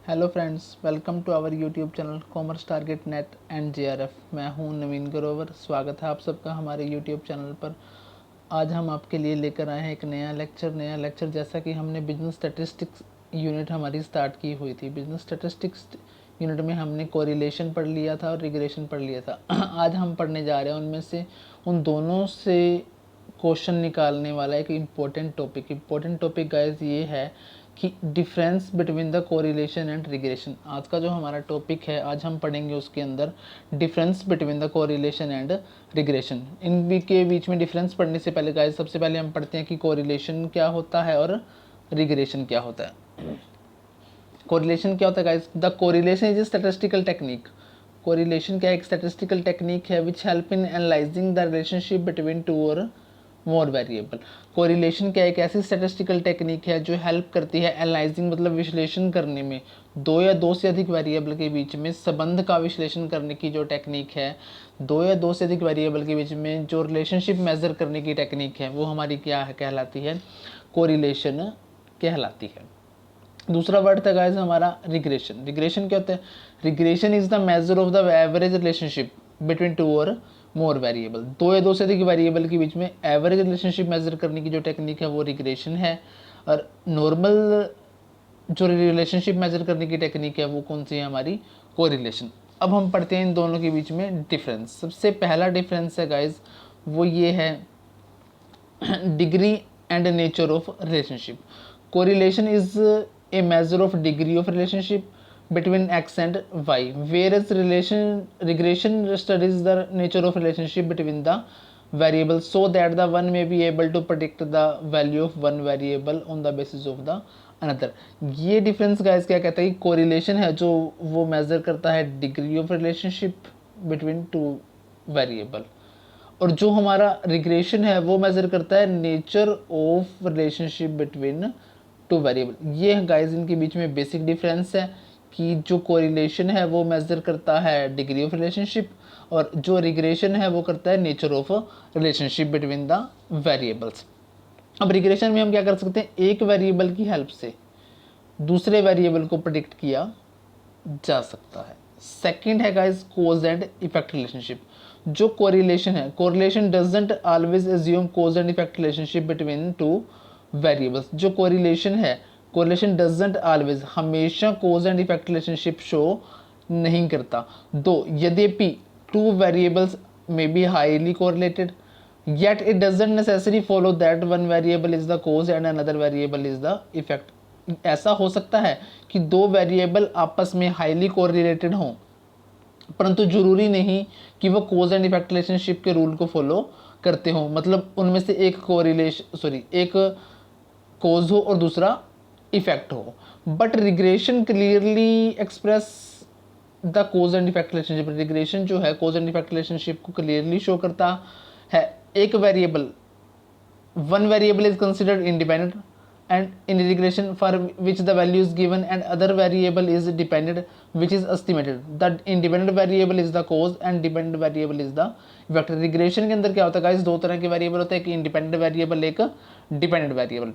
Hello friends, welcome to our YouTube channel commerce target NET and JRF. मैं हूं नवीन ग्रोवर। स्वागत है आप सबका हमारे यूट्यूब चैनल पर। आज हम आपके लिए लेकर आए हैं एक नया लेक्चर जैसा कि हमने बिजनेस स्टैटिस्टिक्स यूनिट हमारी स्टार्ट की हुई थी। बिजनेस स्टैटिस्टिक्स यूनिट में हमने कोरिलेशन पढ़ लिया था और रिग्रेशन पढ़ लिया था। आज हम पढ़ने जा रहे हैं उनमें से उन दोनों से क्वेश्चन निकालने वाला एक इम्पोर्टेंट टॉपिक गाइस ये है कि difference between the correlation and regression. आज का जो हमारा टॉपिक है, आज हम पढ़ेंगे उसके अंदर difference between the correlation and regression. इन के बीच में डिफरेंस पढ़ने से पहले गाइस सबसे पहले हम पढ़ते हैं कि कोरिलेशन क्या होता है और रिग्रेशन क्या होता है। कोरिलेशन क्या होता है guys? The correlation is a statistical technique. Correlation क्या एक स्टैटिस्टिकल टेक्निक है which help in analysing the relationship between to और मोर वेरिएबल। कोरिलेशन क्या एक ऐसी स्टैटिस्टिकल टेक्निक है जो हेल्प करती है एनालाइजिंग मतलब विश्लेषण करने में दो या दो से अधिक वेरिएबल के बीच में संबंध का विश्लेषण करने की जो टेक्निक है, दो या दो से अधिक वेरिएबल के बीच में जो रिलेशनशिप मेजर करने की टेक्निक है वो हमारी क्या है कहलाती है? कोरिलेशन कहलाती है। दूसरा वर्ड था गाइस हमारा रिग्रेशन। रिग्रेशन क्या होता है? Regression is the measure of the average relationship between to और मोर वेरिएबल। दो या दो से अधिक वेरिएबल के बीच में एवरेज रिलेशनशिप मेजर करने की जो टेक्निक है वो रिग्रेशन है। और नॉर्मल जो रिलेशनशिप मेजर करने की टेक्निक है वो कौन सी है? हमारी कोरिलेशन। अब हम पढ़ते हैं इन दोनों के बीच में डिफरेंस। सबसे पहला डिफरेंस है गाइस वो ये है degree and nature of relationship. Correlation is a measure of degree of relationship between x and y, whereas regression studies the nature of relationship between the variables so that the one may be able to predict the value of one variable on the basis of the another। ये difference guys क्या कहता है कि correlation है जो वो major करता है degree of relationship between two variable, और जो हमारा रिग्रेशन है वो मेजर करता है nature of relationship between two variable. ये गाइस इनके बीच में बेसिक डिफरेंस है कि जो कोरिलेशन है वो मेजर करता है डिग्री ऑफ रिलेशनशिप और जो रिग्रेशन है वो करता है nature of relationship between the variables. अब रिग्रेशन में हम क्या कर सकते हैं? एक वेरिएबल की हेल्प से दूसरे वेरिएबल को प्रेडिक्ट किया जा सकता है। सेकंड है guys cause and effect relationship. जो कोरिलेशन है, correlation doesn't always assume cause and effect relationship between two variables. जो कोरिलेशन है, कोरिलेशन डजंट ऑलवेज हमेशा cause and effect relationship show नहीं करता। दो यद्यपि टू वेरिएबल्स में be highly correlated, yet it doesn't necessarily follow that one variable is the cause and another variable is the effect। ऐसा हो सकता है कि दो वेरिएबल आपस में हाईली कोरिलेटेड हों, परंतु जरूरी नहीं कि वो कोज एंड इफेक्ट रिलेशनशिप के रूल को फॉलो करते हों। मतलब उनमें से एक कोज हो और दूसरा इफेक्ट हो। But regression clearly express the cause and effect relationship. Regression जो है कोज एंड इफेक्ट रिलेशनशिप को क्लियरली शो करता है। एक variable, one variable is considered independent and in regression for which the value is given and other variable is dependent which is estimated। the independent variable is the cause and dependent variable is the effect। regression के अंदर क्या होता है guys? दो तरह के variable होते हैं, एक इंडिपेंडेंट वेरिएबल, एक डिपेंडेंट वेरिएबल।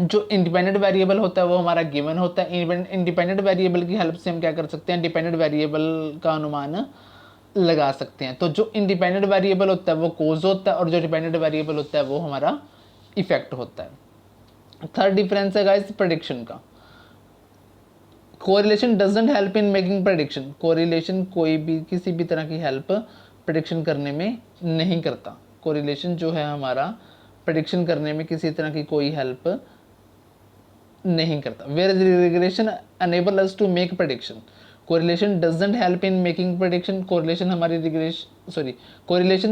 जो इंडिपेंडेंट वेरिएबल होता है वो हमारा गिवन होता है। इंडिपेंडेंट वेरिएबल की हेल्प से हम क्या कर सकते हैं? डिपेंडेंट वेरिएबल का अनुमान लगा सकते हैं। तो जो इंडिपेंडेंट वेरिएबल होता है वो कोज होता है और जो डिपेंडेंट वेरिएबल होता है वो हमारा इफेक्ट होता है। थर्ड डिफरेंस है गाइस प्रेडिक्शन का। Correlation doesn't help in making prediction. Correlation कोई भी किसी भी तरह की हेल्प प्रेडिक्शन करने में नहीं करता। कोरिलेशन जो है हमारा प्रेडिक्शन करने में किसी तरह की कोई हेल्प नहीं करता। Where regression enable us to make prediction. Correlation doesn't help in making prediction. Correlation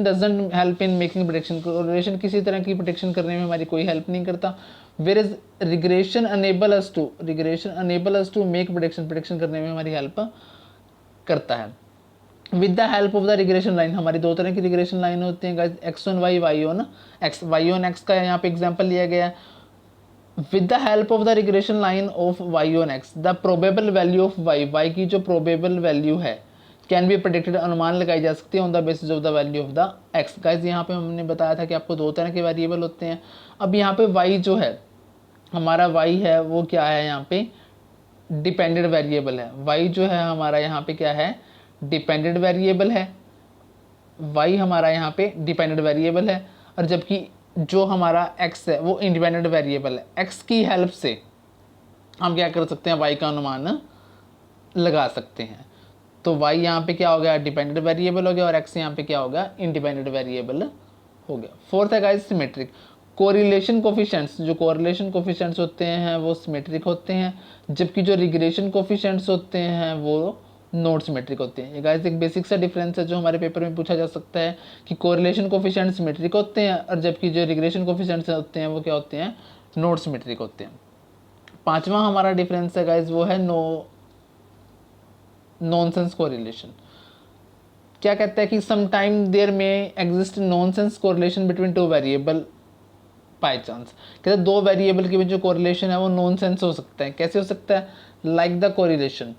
doesn't help in making prediction. Correlation किसी तरह की प्रेडिक्शन करने में हमारी कोई हेल्प नहीं करता। Where is regression enable us to make prediction करने में हमारी हेल्प करता है। With the help of the regression line, हमारी दो तरह की रिग्रेशन लाइन होती हैं guys, X on Y, Y on X. Y on X का यहाँ पे एग्जाम्पल लिया गया है। with the help of the regression line of y on x the probable value of y की जो probable value है कैन बी प्रेडिक्टेड, अनुमान लगाई जा सकती है on the basis of the value of the x. Guys यहाँ पे हमने बताया था कि आपको दो तरह के वेरिएबल होते हैं। अब यहाँ पे y जो है हमारा y है वो क्या है? यहाँ पे डिपेंडेंट वेरिएबल है। y जो है हमारा यहाँ पे क्या है, डिपेंडेंट वेरिएबल है। y हमारा यहाँ पे डिपेंडेंट वेरिएबल है, और जबकि जो हमारा x है वो इंडिपेंडेंट वेरिएबल है। x की हेल्प से हम क्या कर सकते हैं, y का अनुमान लगा सकते हैं। तो y यहाँ पे क्या हो गया, डिपेंडेंट वेरिएबल हो गया, और x यहाँ पे क्या होगा, इंडिपेंडेंट वेरिएबल हो गया। फोर्थ है गाइस सिमेट्रिक। कोरिलेशन कोफिशिएंट्स, जो कोरिलेशन कोफिशिएंट्स होते हैं वो सिमेट्रिक होते हैं, जबकि जो रिग्रेशन कोफिशिएंट्स होते हैं वो नॉन सिमेट्रिक होते हैं। ये गाइस एक बेसिक सा डिफरेंस है जो हमारे पेपर में पूछा जा सकता है कि कोरिलेशन कोफिशिएंट्स सिमेट्रिक होते हैं, और जबकि जो रिग्रेशन कोफिशिएंट्स होते हैं वो क्या होते हैं, नॉन सिमेट्रिक होते हैं। पांचवा हमारा डिफरेंस है गाइस वो है नॉनसेंस कोरिलेशन। क्या कहता है कि समटाइम देयर में exist nonsense correlation between two variable by chance. कहते हैं दो वेरिएबल के बीच जो कोरिलेशन है वो नॉनसेंस हो सकता है। कैसे हो सकता है, like the correlation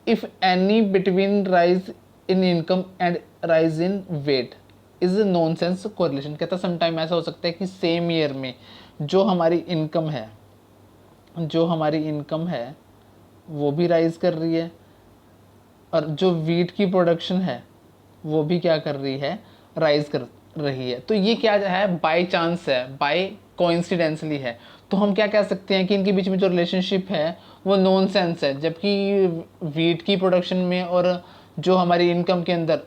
if any between rise in income and rise in weight is nonsense correlation. कहता है समटाइम ऐसा हो सकता है कि सेम ईयर में जो हमारी इनकम है वो भी राइज कर रही है, और जो वीट की प्रोडक्शन है वो भी क्या कर रही है, राइज कर रही है। तो ये क्या है, बाय चांस है, बाय कोइंसिडेंसली है। तो हम क्या कह सकते हैं कि इनके बीच में जो रिलेशनशिप है वो नॉनसेंस है, जबकि वीट की प्रोडक्शन में और जो हमारी इनकम के अंदर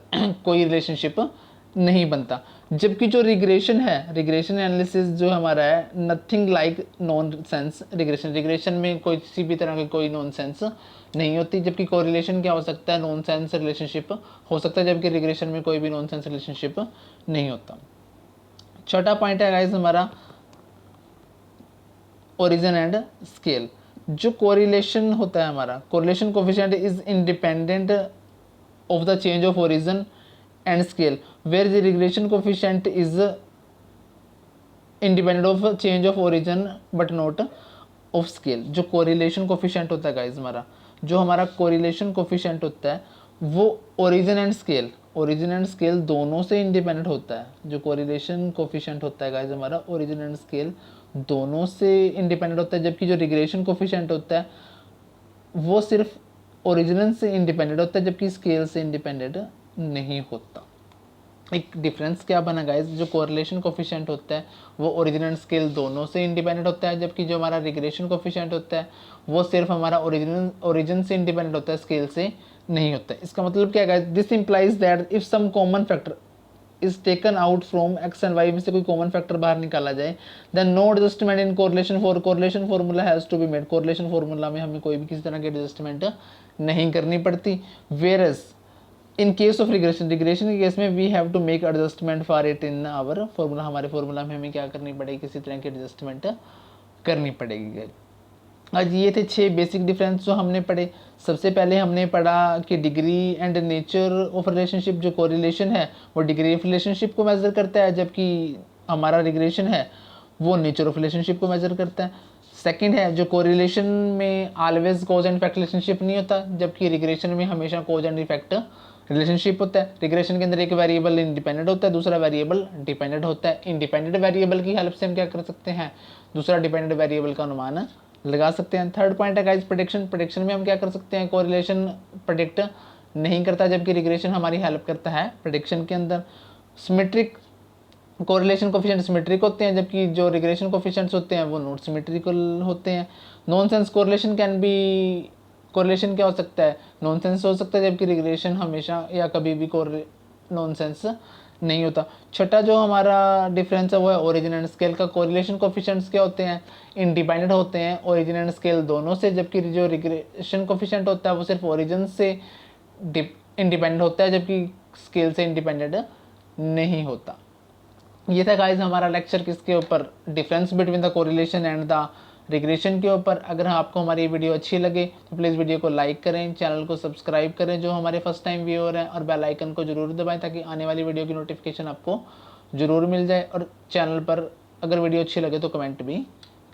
कोई रिलेशनशिप नहीं बनता। जबकि जो रिग्रेशन है, रिग्रेशन एनालिसिस जो हमारा है, नथिंग लाइक नॉनसेंस रिग्रेशन में कोई किसी भी तरह की कोई नॉनसेंस नहीं होती। जबकि कोरिलेशन क्या हो सकता है, नॉनसेंस रिलेशनशिप हो सकता है, जबकि रिग्रेशन में कोई भी नॉनसेंस रिलेशनशिप नहीं होता। छठा पॉइंट है गाइस हमारा ओरिजिन एंड स्केल। जो कोरिलेशन होता है हमारा, correlation coefficient is independent of the change of origin and scale, where the regression coefficient is independent of change of origin but not of scale. जो correlation coefficient होता है guys हमारा, जो हमारा कोरिलेशन कोफिशिएंट होता है वो ओरिजिन एंड स्केल दोनों से इंडिपेंडेंट होता है। जो कोरिलेशन कोफिशिएंट होता है गाइस हमारा, ओरिजिन एंड स्केल दोनों से इंडिपेंडेंट होता है। जबकि जो रिग्रेशन कोफिशिएंट होता है वो सिर्फ ओरिजिन से इंडिपेंडेंट होता है, जबकि स्केल से इंडिपेंडेंट नहीं होता। एक डिफरेंस क्या बना गाइस, जो कोरिलेशन कोफिशिएंट होता है वो ओरिजिन एंड स्केल दोनों से इंडिपेंडेंट होता है, जबकि जो हमारा रिग्रेशन कोफिशिएंट होता है वो सिर्फ हमारा ओरिजिन से इंडिपेंडेंट होता है, स्केल से नहीं होता है। इसका मतलब क्या है guys, this implies that if some common factor is taken out from X and Y में से कोई कॉमन फैक्टर बाहर निकाला जाए, then no adjustment in correlation formula has to be made. Correlation formula में हमें कोई भी किसी तरह की एडजस्टमेंट नहीं करनी पड़ती। Whereas in case of regression के केस में we have to make adjustment for it in our formula. हमारे फॉर्मूला में हमें क्या करनी पड़ेगी, किसी तरह की एडजस्टमेंट करनी पड़ेगी। आज ये थे 6 बेसिक डिफरेंस जो हमने पढ़े। सबसे पहले हमने पढ़ा कि degree and nature of relationship. जो कोरिलेशन है वो डिग्री ऑफ रिलेशनशिप को मेजर करता है, जबकि हमारा रिग्रेशन है वो नेचर ऑफ रिलेशनशिप को मेजर करता है। सेकंड है, जो कोरिलेशन में always cause and effect relationship नहीं होता, जबकि रिग्रेशन में हमेशा कॉज एंड इफेक्ट रिलेशनशिप होता है। रिग्रेशन के अंदर एक वेरिएबल इंडिपेंडेंट होता है, दूसरा वेरिएबल डिपेंडेंट होता है। इंडिपेंडेंट वेरिएबल की हेल्प से हम क्या कर सकते हैं, दूसरा डिपेंडेंट वेरिएबल का अनुमान लगा सकते हैं। थर्ड पॉइंट है गाइस प्रेडिक्शन में हम क्या कर सकते हैं, कोरिलेशन प्रेडिक्ट नहीं करता, जबकि रिग्रेशन हमारी हेल्प करता है प्रेडिक्शन के अंदर। सिमेट्रिक कोरिलेशन कोफिशिएंट सिमेट्रिक होते हैं, जबकि जो रिग्रेशन कोफिशिएंट्स होते हैं वो नॉट सिमेट्रिकल होते हैं। Nonsense correlation can be, correlation क्या हो सकता है, नॉनसेंस हो सकता है, जबकि रिग्रेशन हमेशा या कभी भी नॉनसेंस नहीं होता। छठा जो हमारा डिफरेंस है वो है ओरिजिन एंड स्केल का। कोरिलेशन कोफिशिएंट्स क्या होते हैं, इंडिपेंडेंट होते हैं ओरिजिन एंड स्केल दोनों से, जबकि जो रिग्रेशन कोफिशिएंट होता है वो सिर्फ ओरिजिन से इंडिपेंडेंट होता है, जबकि स्केल से इंडिपेंडेंट नहीं होता। ये था गाइस हमारा लेक्चर किसके ऊपर, difference between the correlation and the regression के ऊपर। अगर आपको हमारी ये वीडियो अच्छी लगे तो प्लीज़ वीडियो को लाइक करें, चैनल को सब्सक्राइब करें जो हमारे फर्स्ट टाइम व्यूअर हैं, और बेल आइकन को जरूर दबाएं ताकि आने वाली वीडियो की नोटिफिकेशन आपको जरूर मिल जाए। और चैनल पर अगर वीडियो अच्छी लगे तो कमेंट भी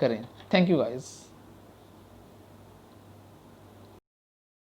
करें। Thank you guys.